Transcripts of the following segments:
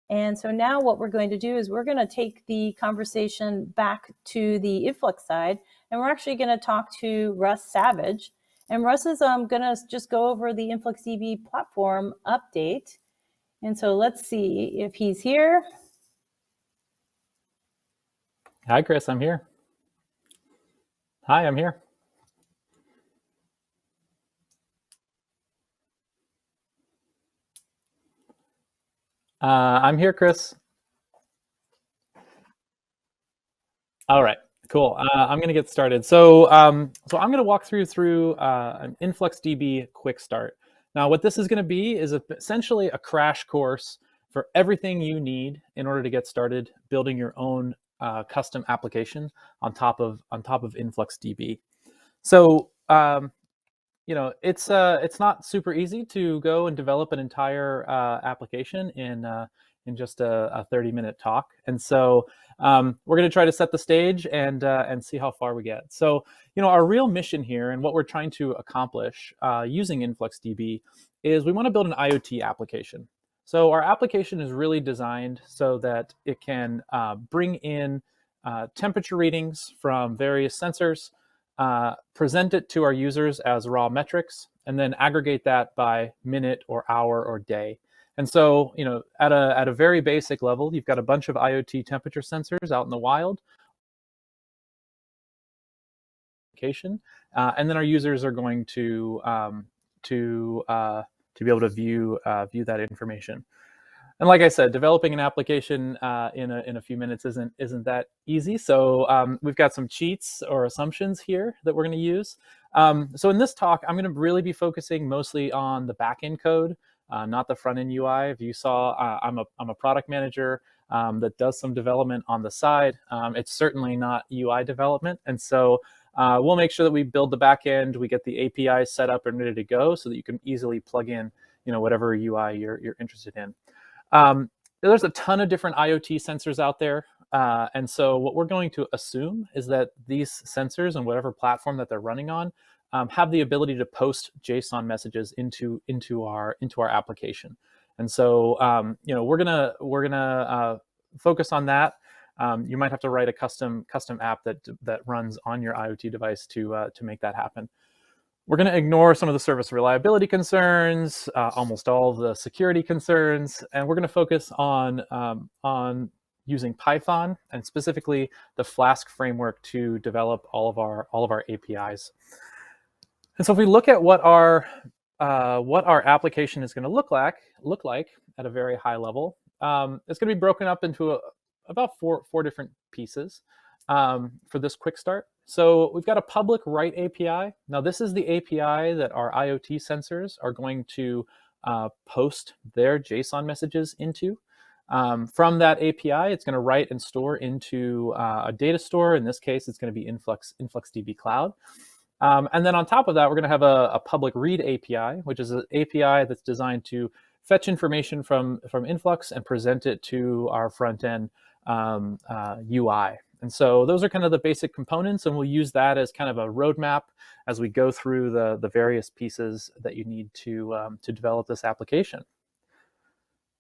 And so now what we're going to do is we're going to take the conversation back to the Influx side, and we're actually going to talk to Russ Savage. And Russ is going to just go over the InfluxDB platform update. And so let's see if he's here. Hi, Chris, I'm here. Hi, I'm here. I'm here, Chris. All right, cool. I'm going to get started. So I'm going to walk through an InfluxDB QuickStart. Now, what this is going to be is essentially a crash course for everything you need in order to get started building your own custom application on top of InfluxDB. So it's not super easy to go and develop an entire application in just a 30-minute talk. And so we're going to try to set the stage and see how far we get. So, our real mission here and what we're trying to accomplish using InfluxDB is we want to build an IoT application. So our application is really designed so that it can bring in temperature readings from various sensors, present it to our users as raw metrics, and then aggregate that by minute or hour or day. And so, at a very basic level, you've got a bunch of IoT temperature sensors out in the wild, and then our users are going to be able to view that information. And like I said, developing an application in a few minutes isn't that easy. So we've got some cheats or assumptions here that we're going to use. So in this talk, I'm going to really be focusing mostly on the backend code, not the front end UI. If you saw, I'm a product manager that does some development on the side. It's certainly not UI development, and so we'll make sure that we build the backend, we get the APIs set up and ready to go, so that you can easily plug in, whatever UI you're interested in. There's a ton of different IoT sensors out there. And so what we're going to assume is that these sensors and whatever platform that they're running on have the ability to post JSON messages into our application. And so we're gonna focus on that. You might have to write a custom app that runs on your IoT device to make that happen. We're going to ignore some of the service reliability concerns, almost all of the security concerns, and we're going to focus on using Python and specifically the Flask framework to develop all of our APIs. And so if we look at what our application is going to look like at a very high level, it's going to be broken up into about four different pieces for this quick start. So we've got a public write API. Now this is the API that our IoT sensors are going to post their JSON messages into. From that API, it's going to write and store into a data store. In this case, it's going to be Influx Db Cloud. And then on top of that, we're going to have a public read API, which is an API that's designed to fetch information from Influx and present it to our front end UI. And so those are kind of the basic components, and we'll use that as kind of a roadmap as we go through the various pieces that you need to develop this application.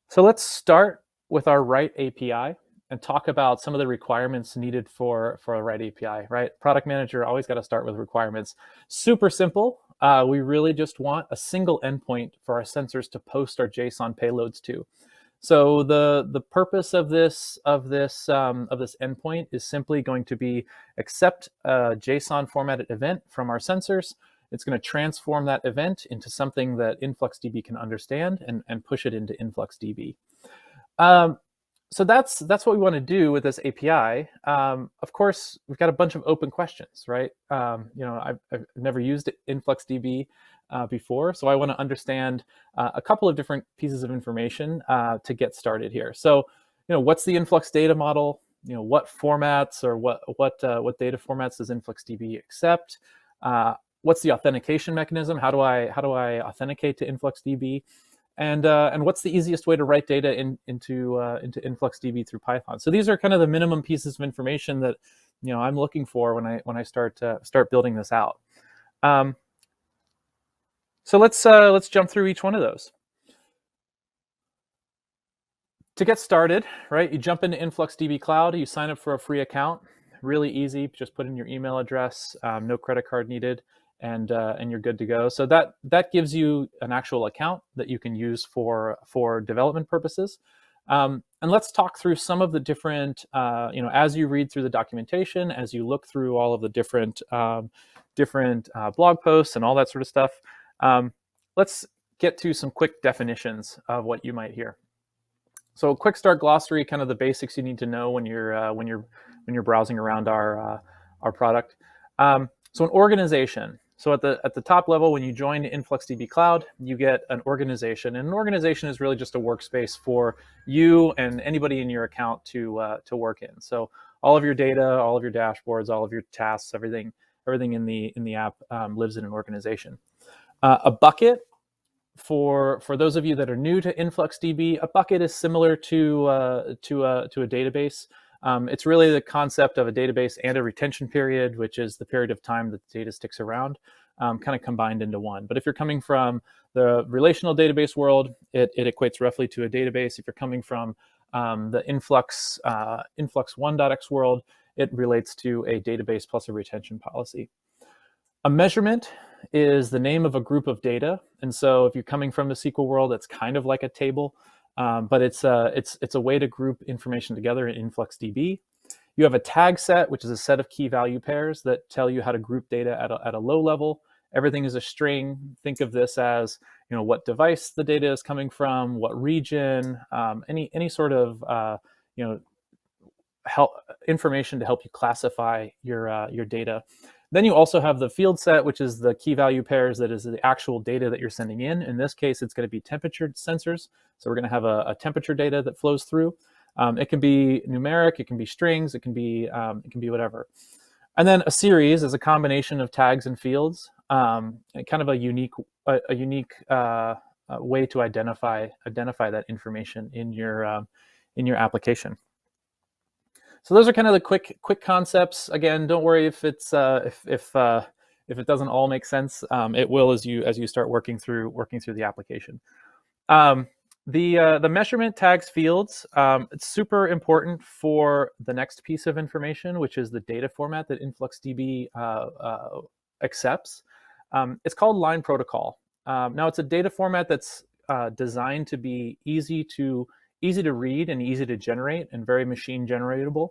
So let's start with our write API and talk about some of the requirements needed for a write API, right? Product manager always got to start with requirements. Super simple. We really just want a single endpoint for our sensors to post our JSON payloads to. So the purpose of this endpoint is simply going to be accept a JSON formatted event from our sensors. It's going to transform that event into something that InfluxDB can understand and push it into InfluxDB. So that's what we want to do with this API. Of course, we've got a bunch of open questions, right? I've never used InfluxDB before, so I want to understand a couple of different pieces of information to get started here. So, what's the Influx data model? What formats or what data formats does InfluxDB accept? What's the authentication mechanism? How do I authenticate to InfluxDB? And what's the easiest way to write data into InfluxDB through Python? So these are kind of the minimum pieces of information that I'm looking for when I start building this out. So let's jump through each one of those. To get started, right, you jump into InfluxDB Cloud, you sign up for a free account. Really easy, just put in your email address, no credit card needed, and you're good to go. So that gives you an actual account that you can use for development purposes. And let's talk through some of the different, as you read through the documentation, as you look through all of the different blog posts and all that sort of stuff. Let's get to some quick definitions of what you might hear. So QuickStart glossary, kind of the basics you need to know when you're browsing around our product. So an organization. So at the top level, when you join InfluxDB Cloud, you get an organization, and an organization is really just a workspace for you and anybody in your account to work in. So all of your data, all of your dashboards, all of your tasks, everything in the app lives in an organization. A bucket. For those of you that are new to InfluxDB, a bucket is similar to a database. It's really the concept of a database and a retention period, which is the period of time that the data sticks around, kind of combined into one. But if you're coming from the relational database world, it equates roughly to a database. If you're coming from the Influx 1.x world, it relates to a database plus a retention policy. A measurement is the name of a group of data, and so if you're coming from the SQL world, it's kind of like a table, but it's a way to group information together in InfluxDB. You have a tag set, which is a set of key value pairs that tell you how to group data at a low level. Everything is a string. Think of this as what device the data is coming from, what region, any sort of information to help you classify your data. Then you also have the field set, which is the key value pairs that is the actual data that you're sending in. In this case, it's going to be temperature sensors. So we're going to have a temperature data that flows through. It can be numeric, it can be strings, it can be whatever. And then a series is a combination of tags and fields, kind of a unique way to identify that information in your application. So those are kind of the quick concepts. Again, don't worry if it's if it doesn't all make sense. It will as you start working through the application. The measurement tags fields, it's super important for the next piece of information, which is the data format that InfluxDB accepts. It's called line protocol. Now it's a data format that's designed to be easy to read and easy to generate and very machine generatable.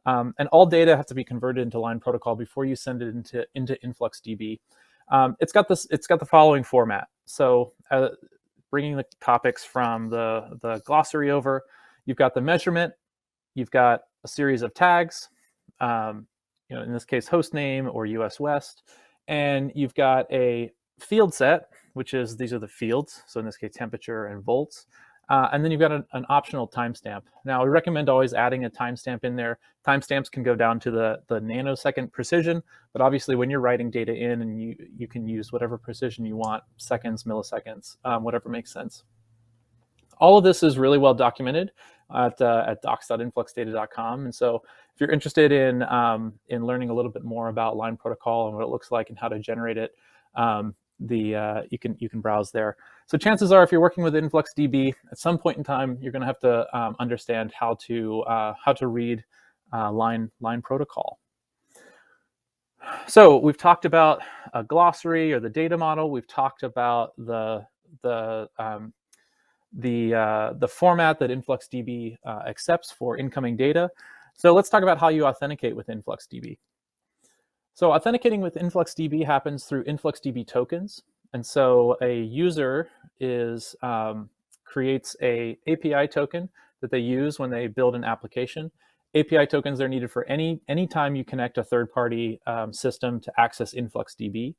And all data have to be converted into line protocol before you send it into InfluxDB. It's got the following format. So bringing the topics from the glossary over, you've got the measurement, you've got a series of tags, in this case host name or US West, and you've got a field set, which is these are the fields. So in this case, temperature and volts. And then you've got an optional timestamp. Now, we recommend always adding a timestamp in there. Timestamps can go down to the nanosecond precision, but obviously when you're writing data in, and you can use whatever precision you want, seconds, milliseconds, whatever makes sense. All of this is really well documented at docs.influxdata.com. And so if you're interested in learning a little bit more about line protocol and what it looks like and how to generate it, you can browse there. So chances are, if you're working with InfluxDB, at some point in time, you're going to have to understand how to read line protocol. So we've talked about a glossary or the data model. We've talked about the format that InfluxDB accepts for incoming data. So let's talk about how you authenticate with InfluxDB. So authenticating with InfluxDB happens through InfluxDB tokens. And so a user creates a API token that they use when they build an application. API tokens are needed for any time you connect a third-party system to access InfluxDB.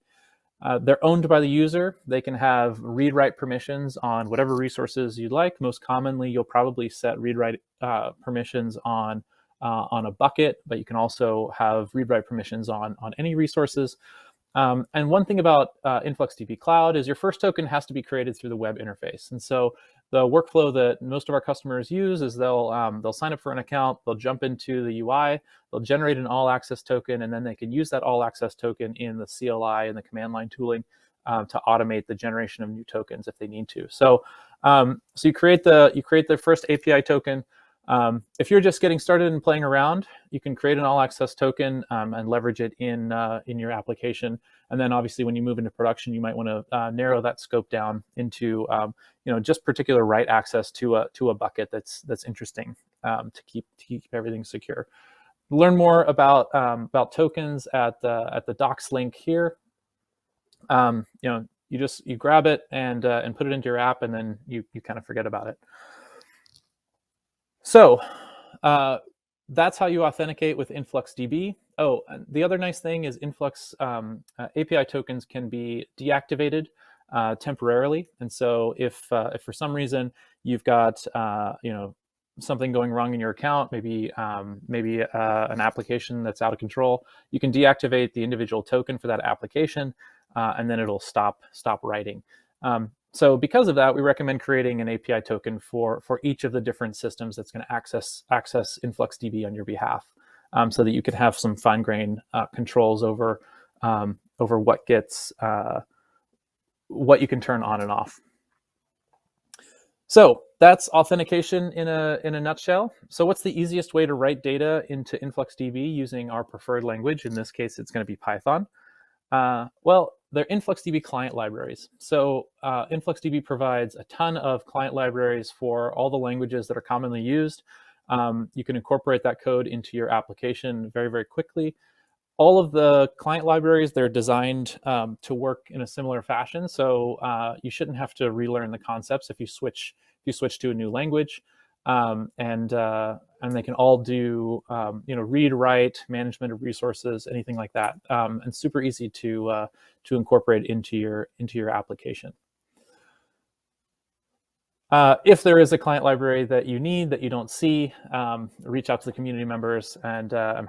They're owned by the user. They can have read-write permissions on whatever resources you'd like. Most commonly, you'll probably set read-write permissions on a bucket, but you can also have read-write permissions on any resources. And one thing about InfluxDB Cloud is your first token has to be created through the web interface. And so the workflow that most of our customers use is they'll sign up for an account, they'll jump into the UI, they'll generate an all-access token, and then they can use that all-access token in the CLI and the command line tooling to automate the generation of new tokens if they need to. So So you create the first API token. If you're just getting started and playing around, you can create an all-access token and leverage it in your application. And then obviously when you move into production, you might want to narrow that scope down into just particular write access to a bucket that's interesting to keep everything secure. Learn more about tokens at the docs link here. You grab it and put it into your app, and then you kind of forget about it. So that's how you authenticate with InfluxDB. Oh, and the other nice thing is Influx API tokens can be deactivated temporarily. And so if for some reason you've got something going wrong in your account, maybe an application that's out of control, you can deactivate the individual token for that application, and then it'll stop writing. So because of that, we recommend creating an API token for each of the different systems that's going to access InfluxDB on your behalf, so that you can have some fine-grained controls over what gets what you can turn on and off. So that's authentication in a nutshell. So what's the easiest way to write data into InfluxDB using our preferred language? In this case, it's going to be Python. Well, they're InfluxDB client libraries. So InfluxDB provides a ton of client libraries for all the languages that are commonly used. You can incorporate that code into your application very, very quickly. All of the client libraries, they're designed to work in a similar fashion. So you shouldn't have to relearn the concepts if you switch to a new language. And they can all do read, write, management of resources, anything like that, and super easy to incorporate into your application. If there is a client library that you need that you don't see, reach out to the community members, and I'm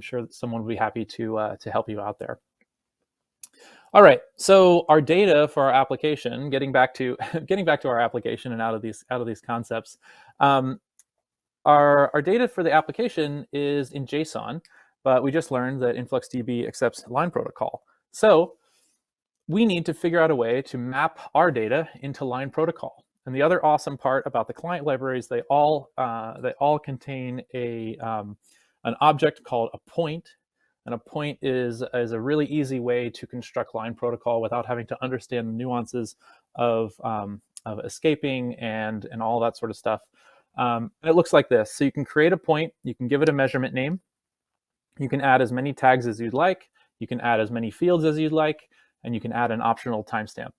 sure that someone will be happy to help you out there. All right, so our data for our application, getting back to our application and out of these concepts, our data for the application is in JSON, but we just learned that InfluxDB accepts line protocol. So we need to figure out a way to map our data into line protocol. And the other awesome part about the client libraries, they all contain an object called a point. And a point is a really easy way to construct line protocol without having to understand the nuances of escaping and all that sort of stuff. And it looks like this. So you can create a point, you can give it a measurement name, you can add as many tags as you'd like, you can add as many fields as you'd like, and you can add an optional timestamp.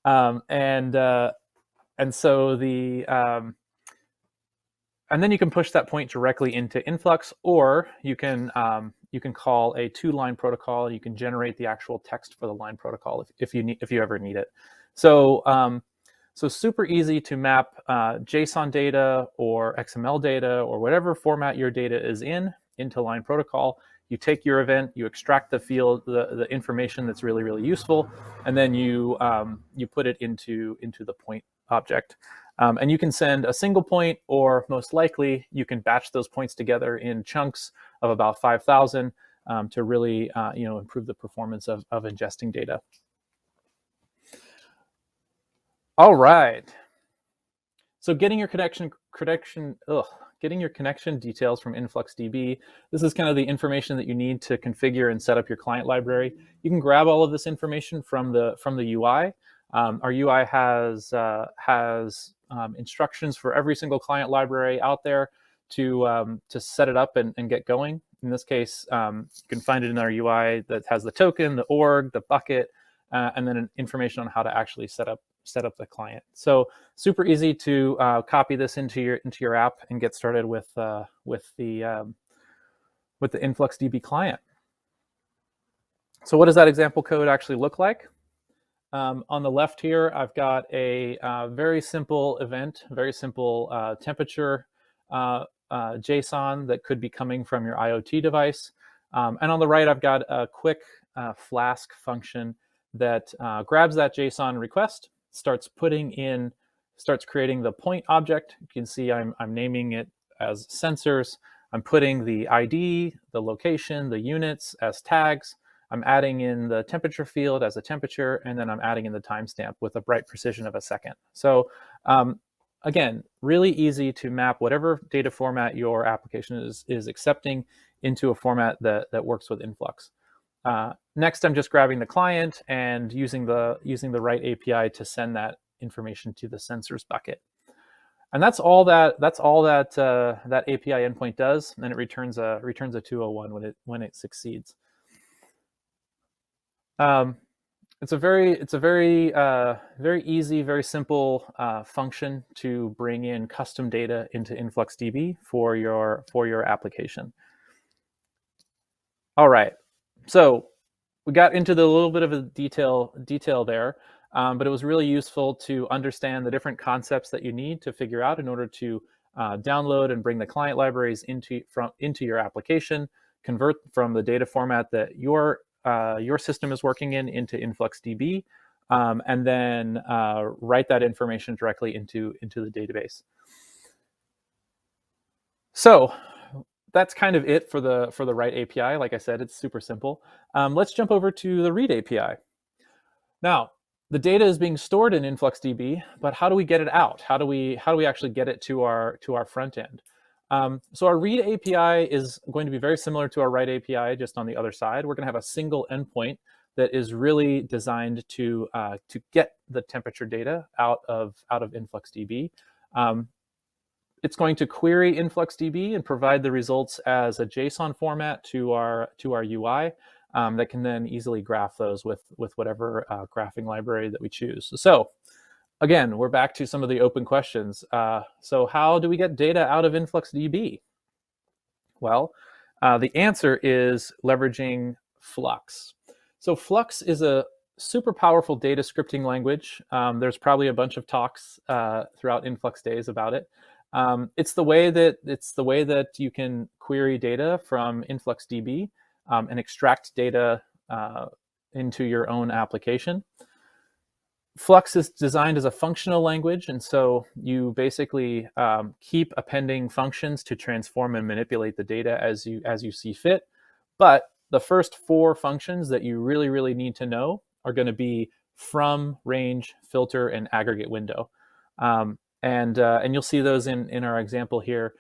And then you can push that point directly into Influx, or you can call a two-line protocol. You can generate the actual text for the line protocol if you ever need it. So super easy to map JSON data or XML data or whatever format your data is into line protocol. You take your event, you extract the field, the information that's really, really useful, and then you put it into the point object. And you can send a single point, or most likely you can batch those points together in chunks of about 5,000 to really improve the performance of ingesting data. All right. So getting your connection details from InfluxDB. This is kind of the information that you need to configure and set up your client library. You can grab all of this information from the UI. Our UI has instructions for every single client library out there to set it up and get going. In this case, you can find it in our UI that has the token, the org, the bucket, and then information on how to actually set up the client. So super easy to copy this into your app and get started with the InfluxDB client. So what does that example code actually look like? On the left here, I've got a very simple event, very simple temperature JSON that could be coming from your IoT device. And on the right, I've got a quick Flask function that grabs that JSON request, starts creating the point object. You can see I'm naming it as sensors. I'm putting the ID, the location, the units as tags. I'm adding in the temperature field as a temperature, and then I'm adding in the timestamp with a bright precision of a second. So again, really easy to map whatever data format your application is accepting into a format that works with Influx. Next, I'm just grabbing the client and using the right API to send that information to the sensors bucket. And that's all that that API endpoint does, and it returns a 201 when it succeeds. It's a very easy, very simple function to bring in custom data into InfluxDB for your application. All right, so we got into the little bit of a detail there, but it was really useful to understand the different concepts that you need to figure out in order to download and bring the client libraries into your application, convert from the data format that your system is working in into InfluxDB, and then write that information directly into the database. So that's kind of it for the write API. Like I said, it's super simple. Let's jump over to the read API. Now, the data is being stored in InfluxDB, but how do we get it out? How do we actually get it to our front end? So our read API is going to be very similar to our write API, just on the other side. We're going to have a single endpoint that is really designed to get the temperature data out of InfluxDB. It's going to query InfluxDB and provide the results as a JSON format to our UI that can then easily graph those with whatever graphing library that we choose. So again, we're back to some of the open questions. So how do we get data out of InfluxDB? Well, the answer is leveraging Flux. So Flux is a super powerful data scripting language. There's probably a bunch of talks throughout InfluxDays about it. It's the way that you can query data from InfluxDB and extract data into your own application. Flux is designed as a functional language, and so you basically keep appending functions to transform and manipulate the data as you see fit. But the first 4 functions that you really need to know are going to be from, range, filter, and aggregate window. And you'll see those in our example here.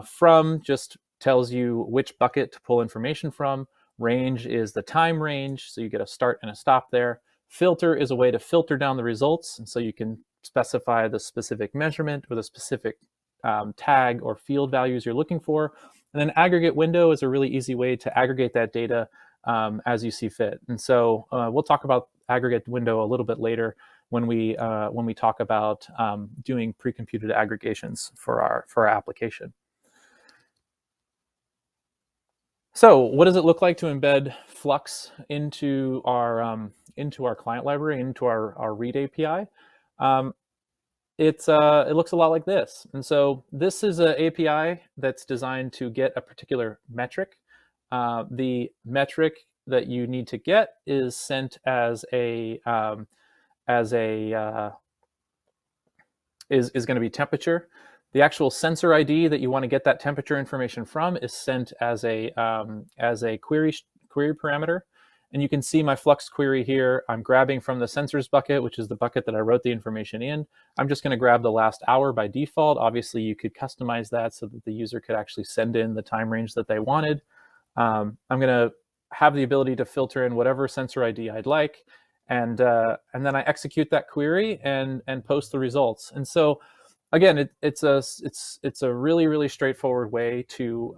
From just tells you which bucket to pull information from. Range is the time range, so you get a start and a stop there. Filter is a way to filter down the results, and so you can specify the specific measurement or the specific tag or field values you're looking for. And then aggregate window is a really easy way to aggregate that data as you see fit. And so we'll talk about aggregate window a little bit later when we talk about doing pre-computed aggregations for our application. So what does it look like to embed Flux into our client library, into our read API? It looks a lot like this. And so this is an API that's designed to get a particular metric. The metric that you need to get is sent is going to be temperature. The actual sensor ID that you want to get that temperature information from is sent as a query parameter. And you can see my Flux query here. I'm grabbing from the sensors bucket, which is the bucket that I wrote the information in. I'm just going to grab the last hour by default. Obviously, you could customize that so that the user could actually send in the time range that they wanted. I'm going to have the ability to filter in whatever sensor ID I'd like, and then I execute that query and post the results. And so, again, it's a really straightforward way to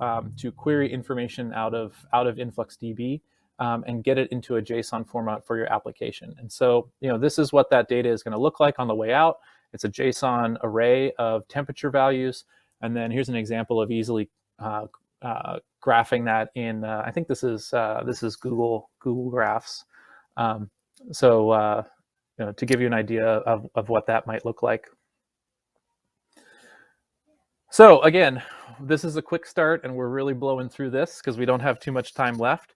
query information out of InfluxDB and get it into a JSON format for your application. And so, this is what that data is going to look like on the way out. It's a JSON array of temperature values, and then here's an example of easily graphing that in. I think this is Google Graphs. So to give you an idea of what that might look like. So again, this is a quick start, and we're really blowing through this because we don't have too much time left.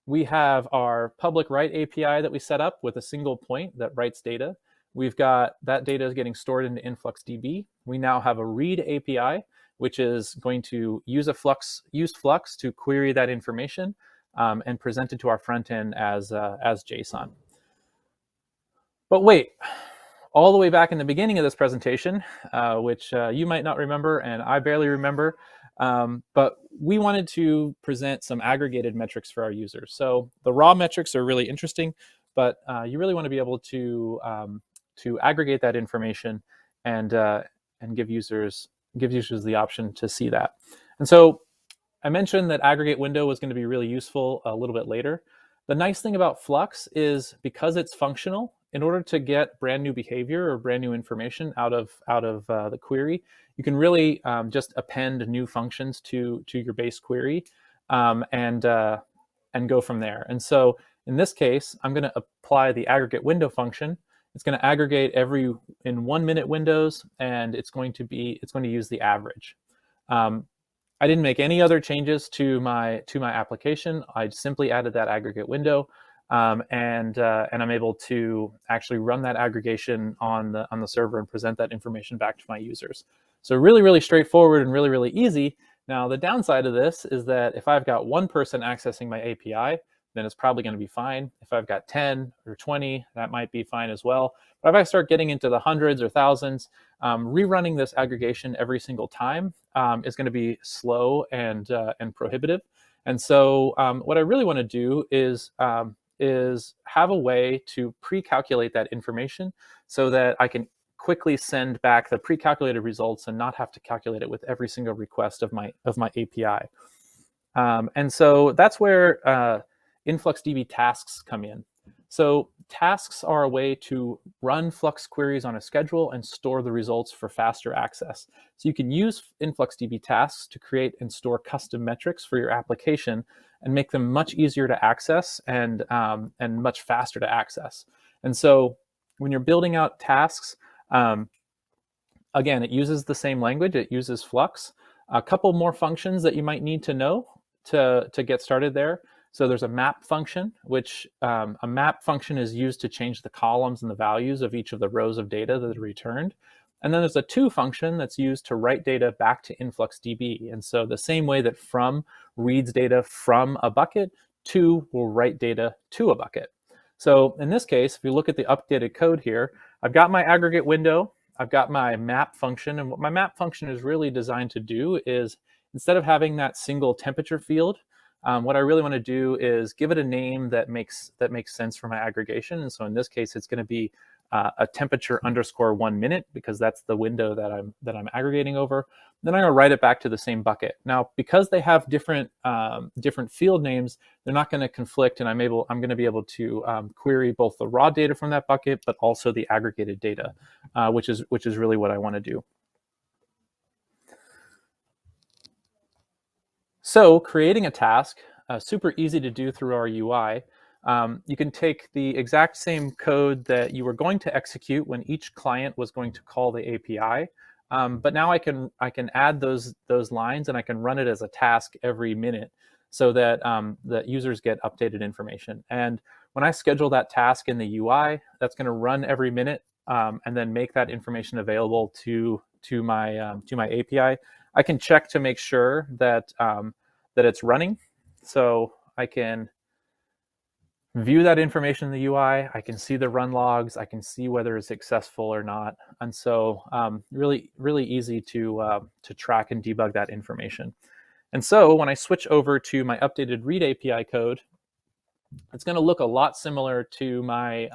We have our public write API that we set up with a single point that writes data. We've got that data is getting stored into InfluxDB. We now have a read API, which is going to use Flux to query that information. and presented to our front end as JSON. But wait, all the way back in the beginning of this presentation, which you might not remember and I barely remember, but we wanted to present some aggregated metrics for our users. So the raw metrics are really interesting, but you really want to be able to aggregate that information and give users the option to see that. And so I mentioned that aggregate window was going to be really useful a little bit later. The nice thing about Flux is because it's functional, in order to get brand new behavior or brand new information out of the query, you can really just append new functions to your base query and go from there. And so in this case, I'm going to apply the aggregate window function. It's going to aggregate in 1 minute windows, and it's going to use the average. I didn't make any other changes to my application. I simply added that aggregate window, and I'm able to actually run that aggregation on the server and present that information back to my users. So really, really straightforward and really, really easy. Now the downside of this is that if I've got one person accessing my API, then it's probably going to be fine. If I've got 10 or 20, that might be fine as well. But if I start getting into the hundreds or thousands, rerunning this aggregation every single time is going to be slow and prohibitive. And so what I really want to do is have a way to pre-calculate that information so that I can quickly send back the pre-calculated results and not have to calculate it with every single request of my API. And so that's where Influx Db Tasks come in. So tasks are a way to run Flux queries on a schedule and store the results for faster access. So you can use Influx Db Tasks to create and store custom metrics for your application and make them much easier to access and much faster to access. And so when you're building out tasks, again, it uses the same language. It uses Flux. A couple more functions that you might need to know to get started there. So there's a map function, which a map function is used to change the columns and the values of each of the rows of data that are returned. And then there's a to function that's used to write data back to InfluxDB. And so the same way that from reads data from a bucket, to will write data to a bucket. So in this case, if you look at the updated code here, I've got my aggregate window, I've got my map function, and what my map function is really designed to do is, instead of having that single temperature field, what I really want to do is give it a name that makes sense for my aggregation. And so in this case, it's going to be a temperature underscore 1 minute, because that's the window that I'm aggregating over. Then I'm going to write it back to the same bucket. Now, because they have different field names, they're not going to conflict, and I'm going to be able to query both the raw data from that bucket, but also the aggregated data, which is really what I want to do. So creating a task, super easy to do through our UI. You can take the exact same code that you were going to execute when each client was going to call the API, but now I can add those lines, and I can run it as a task every minute, so that that users get updated information. And when I schedule that task in the UI, that's going to run every minute, and then make that information available to my API. I can check to make sure that that it's running, so I can view that information in the UI. I can see the run logs. I can see whether it's successful or not. And so really, really easy to track and debug that information. And so when I switch over to my updated read API code, it's going to look a lot similar to my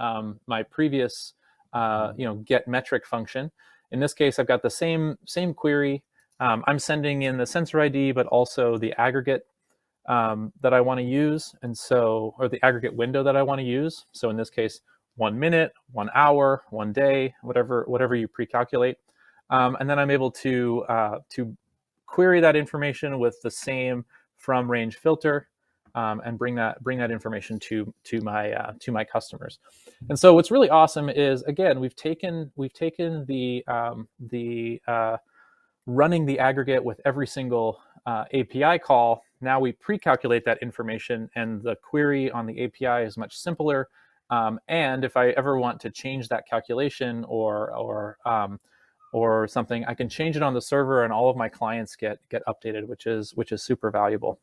my previous get metric function. In this case, I've got the same query. I'm sending in the sensor ID, but also the aggregate that I want to use, and so, or the aggregate window that I want to use. So in this case, 1 minute, 1 hour, 1 day, whatever you pre-calculate, and then I'm able to query that information with the same from range filter, and bring that information to my customers. And so what's really awesome is, again, we've taken the running the aggregate with every single API call. Now we pre-calculate that information, and the query on the API is much simpler. And if I ever want to change that calculation or something, I can change it on the server, and all of my clients get updated, which is super valuable.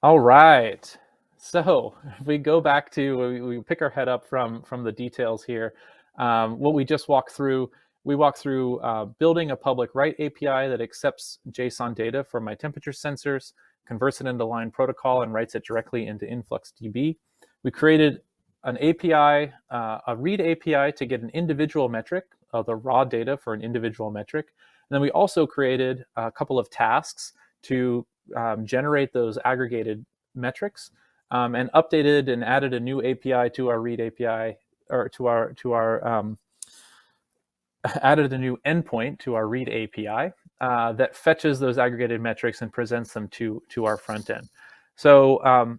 All right. So if we go back to, we pick our head up from the details here. What we just walked through, we walked through building a public write API that accepts JSON data from my temperature sensors, converts it into line protocol, and writes it directly into InfluxDB. We created an API, a read API to get an individual metric, the raw data for an individual metric. And then we also created a couple of tasks to generate those aggregated metrics, and updated and added a new API to our read API, or added a new endpoint to our read API that fetches those aggregated metrics and presents them to our front end. So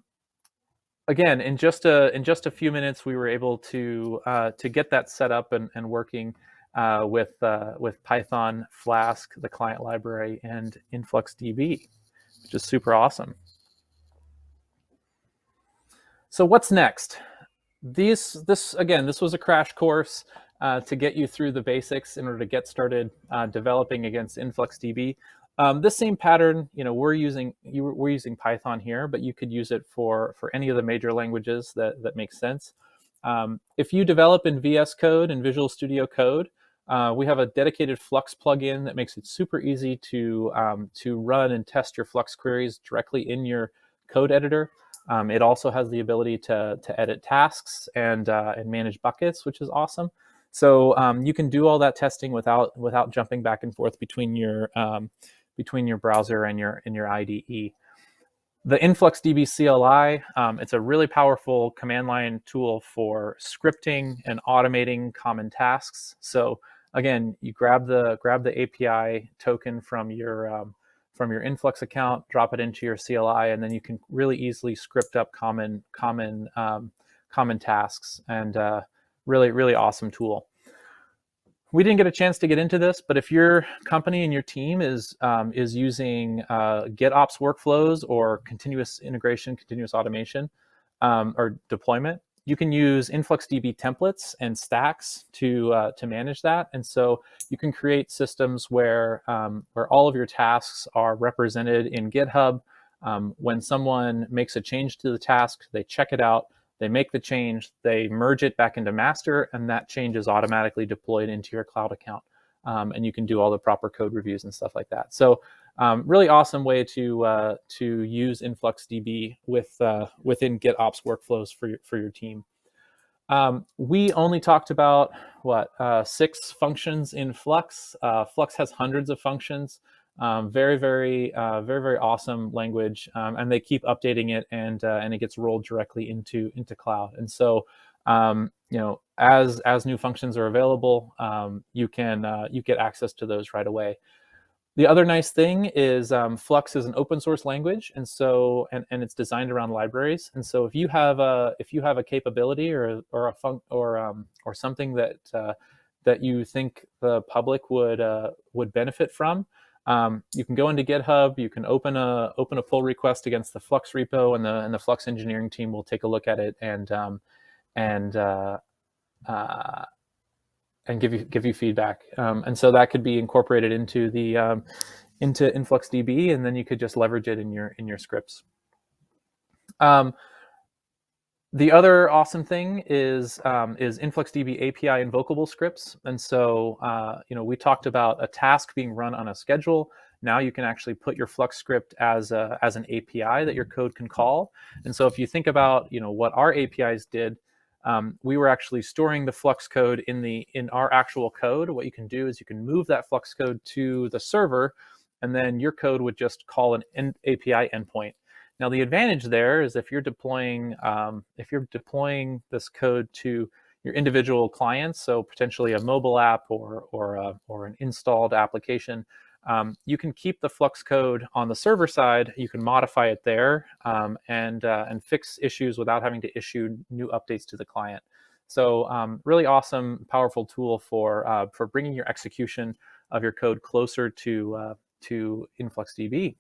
again, in just a few minutes, we were able to get that set up and working with Python, Flask, the client library, and InfluxDB, which is super awesome. So what's next? This was a crash course to get you through the basics in order to get started developing against InfluxDB. This same pattern, we're using Python here, but you could use it for any of the major languages that make sense. If you develop in VS Code and Visual Studio Code, we have a dedicated Flux plugin that makes it super easy to run and test your Flux queries directly in your code editor. It also has the ability to edit tasks and manage buckets, which is awesome. So you can do all that testing without jumping back and forth between your browser and your IDE. The Influx Db Cli, it's a really powerful command line tool for scripting and automating common tasks. So again, you grab the API token from your Influx account, drop it into your CLI, and then you can really easily script up common tasks, and really awesome tool. We didn't get a chance to get into this, but if your company and your team is using GitOps workflows or continuous integration, continuous automation, or deployment, you can use InfluxDB templates and stacks to manage that. And so you can create systems where all of your tasks are represented in GitHub. When someone makes a change to the task, they check it out, they make the change, they merge it back into master, and that change is automatically deployed into your cloud account. And you can do all the proper code reviews and stuff like that. So really awesome way to use InfluxDB within GitOps workflows for your team. We only talked about 6 functions in Flux. Flux has hundreds of functions. Very awesome language, and they keep updating it, and it gets rolled directly into cloud. And so as new functions are available, you get access to those right away. The other nice thing is Flux is an open source language, and so and it's designed around libraries. And so if you have a capability or something that you think the public would benefit from, you can go into GitHub. You can open a pull request against the Flux repo, and the Flux engineering team will take a look at it and give you feedback. And so that could be incorporated into InfluxDB, and then you could just leverage it in your scripts. The other awesome thing is InfluxDB API invocable scripts. And so we talked about a task being run on a schedule. Now you can actually put your Flux script as an API that your code can call. And so if you think about what our APIs did, we were actually storing the Flux code in our actual code. What you can do is you can move that Flux code to the server, and then your code would just call an API endpoint. Now the advantage there is if you're deploying this code to your individual clients, so potentially a mobile app or an installed application, you can keep the Flux code on the server side. You can modify it there and fix issues without having to issue new updates to the client. So really awesome, powerful tool for bringing your execution of your code closer to InfluxDB.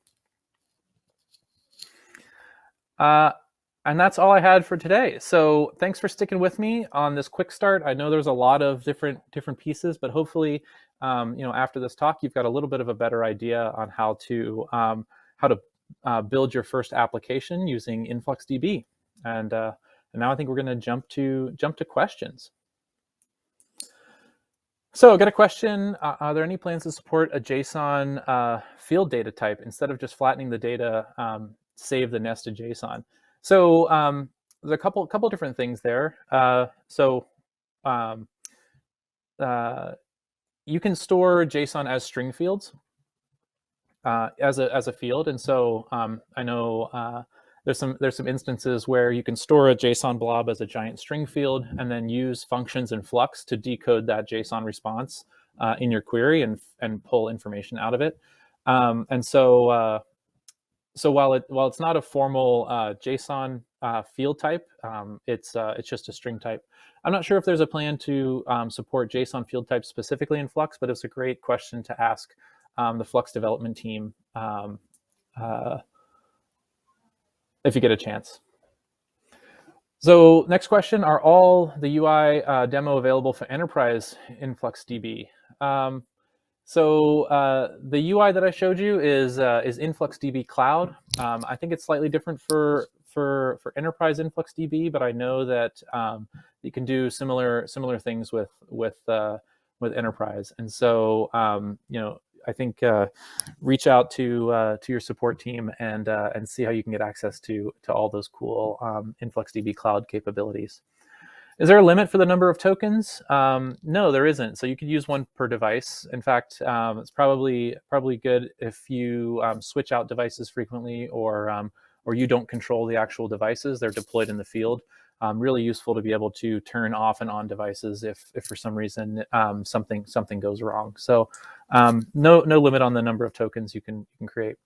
And that's all I had for today. So thanks for sticking with me on this quick start. I know there's a lot of different pieces, but hopefully, after this talk, you've got a little bit of a better idea on how to build your first application using InfluxDB. And now I think we're going to jump to questions. So I got a question. Are there any plans to support a JSON field data type instead of just flattening the data, save the nested JSON? So there's a couple different things there. You can store JSON as string fields as a field, and so I know there's some instances where you can store a JSON blob as a giant string field, and then use functions in Flux to decode that JSON response in your query and pull information out of it. So while it's not a formal JSON field type, it's just a string type. I'm not sure if there's a plan to support JSON field types specifically in Flux, but it's a great question to ask the Flux development team if you get a chance. So next question, are all the UI demo available for enterprise InfluxDB? The UI that I showed you is Influx Db Cloud. I think it's slightly different for enterprise InfluxDB, but I know that you can do similar things with enterprise. And so I think reach out to your support team and see how you can get access to all those cool Influx Db Cloud capabilities. Is there a limit for the number of tokens? No, there isn't. So you could use one per device. In fact, it's probably good if you switch out devices frequently, or you don't control the actual devices. They're deployed in the field. Really useful to be able to turn off and on devices if for some reason something goes wrong. So no limit on the number of tokens you can create.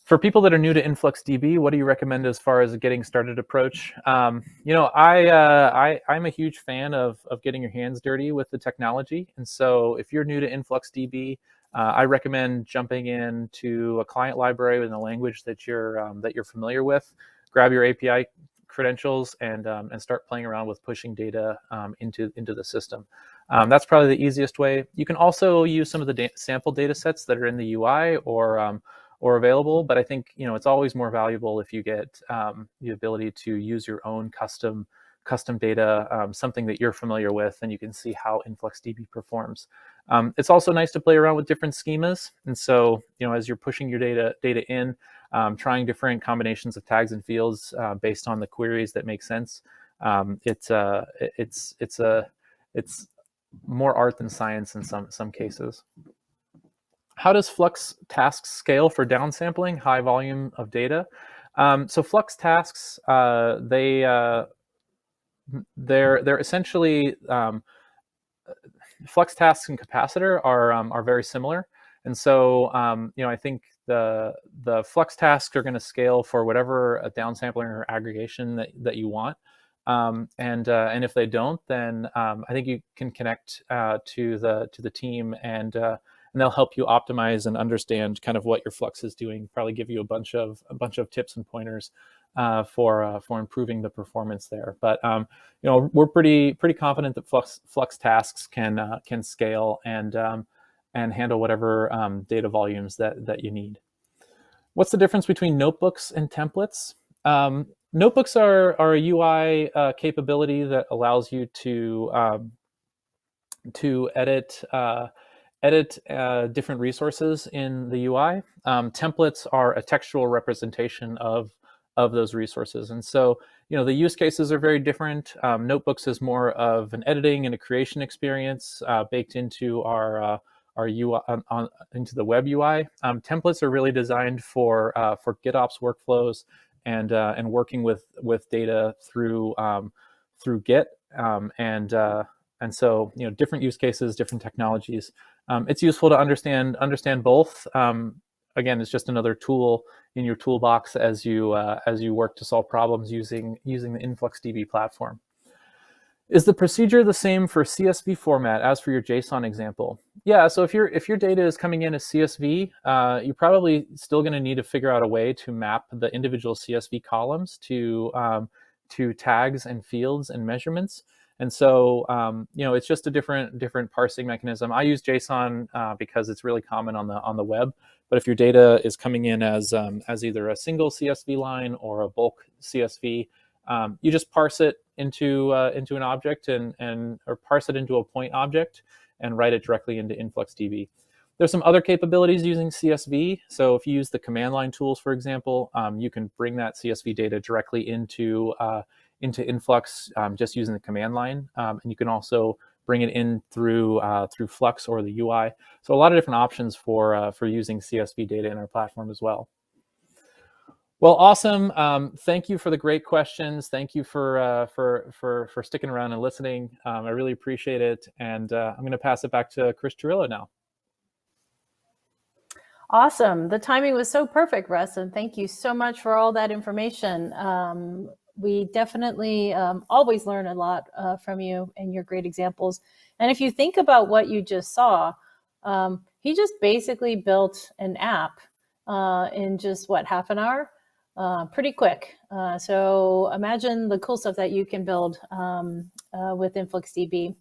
For people that are new to InfluxDB, what do you recommend as far as a getting started approach? I'm a huge fan of getting your hands dirty with the technology, and so if you're new to InfluxDB, I recommend jumping into a client library in a language that you're familiar with. Grab your API credentials and start playing around with pushing data into the system. That's probably the easiest way. You can also use some of the sample data sets that are in the UI or available, but I think it's always more valuable if you get the ability to use your own custom data, something that you're familiar with, and you can see how InfluxDB performs. It's also nice to play around with different schemas, and so as you're pushing your data in, trying different combinations of tags and fields based on the queries that make sense. It's more art than science in some cases. How does Flux tasks scale for downsampling high volume of data? So Flux tasks, they're essentially Flux tasks and capacitor are very similar, and so I think the Flux tasks are going to scale for whatever a downsampling or aggregation that you want. And if they don't, then I think you can connect to the team, and they'll help you optimize and understand kind of what your Flux is doing. Probably give you a bunch of tips and pointers for improving the performance there. But we're pretty confident that Flux tasks can scale and handle whatever data volumes that you need. What's the difference between notebooks and templates? Notebooks are a UI capability that allows you to edit different resources in the UI. Templates are a textual representation of those resources, and so the use cases are very different. Notebooks is more of an editing and a creation experience baked into our UI into the web UI. Templates are really designed for GitOps workflows and working with data through Git, and so different use cases, different technologies. It's useful to understand both. Again, it's just another tool in your toolbox as you work to solve problems using the InfluxDB platform. Is the procedure the same for CSV format as for your JSON example? Yeah, so if your data is coming in as CSV, you're probably still going to need to figure out a way to map the individual CSV columns to tags and fields and measurements. And so, it's just a different parsing mechanism. I use JSON because it's really common on the web. But if your data is coming in as either a single CSV line or a bulk CSV, you just parse it into an object or parse it into a point object and write it directly into InfluxDB. There's some other capabilities using CSV. So if you use the command line tools, for example, you can bring that CSV data directly into Influx just using the command line, and you can also bring it in through Flux or the UI. So a lot of different options for using CSV data in our platform as well. Well, awesome. Thank you for the great questions. Thank you for sticking around and listening. I really appreciate it. And I'm going to pass it back to Chris Turillo now. Awesome. The timing was so perfect, Russ, and thank you so much for all that information. We definitely always learn a lot from you and your great examples. And if you think about what you just saw, he just basically built an app in just, half an hour? Pretty quick. So imagine the cool stuff that you can build with InfluxDB.